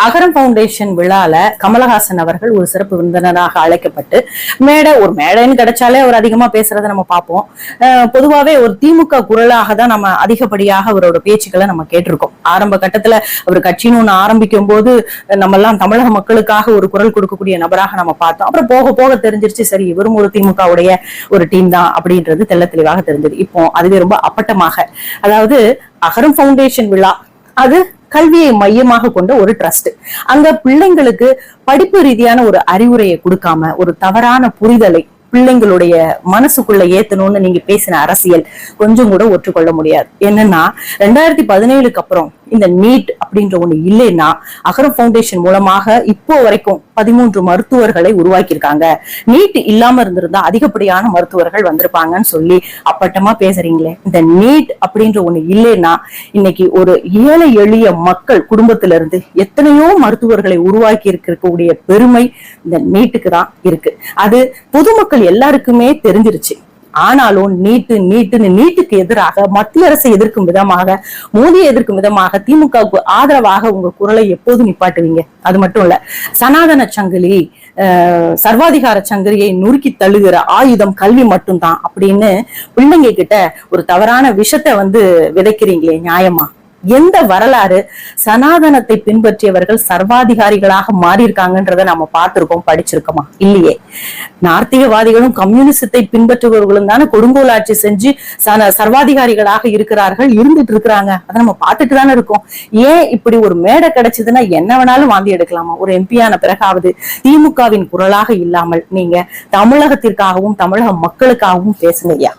அகரம் foundation விழால கமலஹாசன் அவர்கள் ஒரு சிறப்பு விருந்தினராக அழைக்கப்பட்டு ஒரு மேடைன்னு கிடைச்சாலே அவர் அதிகமா பேசுறதை நம்ம பார்ப்போம். பொதுவாவே ஒரு திமுக குரலாக தான் நம்ம அதிகப்படியாக அவரோட பேச்சுக்களை நம்ம கேட்டிருக்கோம். ஆரம்ப கட்டத்துல அவர் கட்சின்னு ஒண்ணு ஆரம்பிக்கும் போது நம்ம எல்லாம் தமிழக மக்களுக்காக ஒரு குரல் கொடுக்கக்கூடிய நபராக நம்ம பார்த்தோம். அப்புறம் போக போக தெரிஞ்சிருச்சு, சரி இவரும் ஒரு திமுகவுடைய ஒரு டீம் தான் அப்படின்றது தெள்ள தெளிவாக தெரிஞ்சது. இப்போ அதுவே ரொம்ப அப்பட்டமாக, அதாவது அகரம் ஃபவுண்டேஷன் விழா அது கல்வியை மையமாக கொண்ட ஒரு ட்ரஸ்ட். அங்க பிள்ளைங்களுக்கு படிப்பு ரீதியான ஒரு அறிவுரையை கொடுக்காம ஒரு தவறான புரிதலை பிள்ளைங்களுடைய மனசுக்குள்ள ஏத்தணும்னு நீங்க பேசின அரசியல் கொஞ்சம் கூட ஒற்றுக்கொள்ள முடியாது. என்னன்னா 2017க்கு அப்புறம் இந்த நீட் அப்படின்ற ஒண்ணு இல்லைன்னா அகரம் ஃபவுண்டேஷன் மூலமாக இப்போ வரைக்கும் 13 மருத்துவர்களை உருவாக்கி இருக்காங்க. நீட் இல்லாம இருந்திருந்தா அதிகப்படியான மருத்துவர்கள் வந்திருப்பாங்கன்னு சொல்லி அப்பட்டமா பேசுறீங்களே. இந்த நீட் அப்படின்ற ஒண்ணு இல்லைன்னா இன்னைக்கு ஒரு ஏழை எளிய மக்கள் குடும்பத்தில இருந்து எத்தனையோ மருத்துவர்களை உருவாக்கி இருக்கக்கூடிய பெருமை இந்த நீட்டுக்கு தான் இருக்கு. அது பொதுமக்கள் எல்லாருக்குமே தெரிஞ்சிருச்சு. ஆனாலும் நீட்டுக்கு எதிராக மத்திய அரசை எதிர்க்கும் விதமாக, மோடியை எதிர்க்கும் விதமாக திமுகவுக்கு ஆதரவாக உங்க குரலை எப்போது நிப்பாட்டுவீங்க? அது மட்டும் இல்ல, சனாதன சங்கிலி, சர்வாதிகார சங்கிலியை நுறுக்கி தள்ளுகிற ஆயுதம் கல்வி மட்டும்தான் அப்படின்னு பிள்ளைங்க கிட்ட ஒரு தவறான விஷத்தை விதைக்கிறீங்களே, நியாயமா? எந்த வரலாறு சனாதனத்தை பின்பற்றியவர்கள் சர்வாதிகாரிகளாக மாறி இருக்காங்கன்றத நம்ம பார்த்திருக்கோம், படிச்சிருக்கோமா? இல்லையே. நார்த்திகவாதிகளும் கம்யூனிசத்தை பின்பற்றுபவர்களும் தானே கொடுங்கோல் ஆட்சி செஞ்சு சர்வாதிகாரிகளாக இருக்கிறார்கள், இருந்துட்டு இருக்கிறாங்க. அதை நம்ம பார்த்துட்டு தானே இருக்கோம். ஏன் இப்படி ஒரு மேடை கிடைச்சதுன்னா என்ன வேணாலும் வாந்தி எடுக்கலாமா? ஒரு எம்பியான பிறகாவது திமுகவின் குரலாக இல்லாமல் நீங்க தமிழகத்திற்காகவும் தமிழக மக்களுக்காகவும் பேசுங்க ஐயா.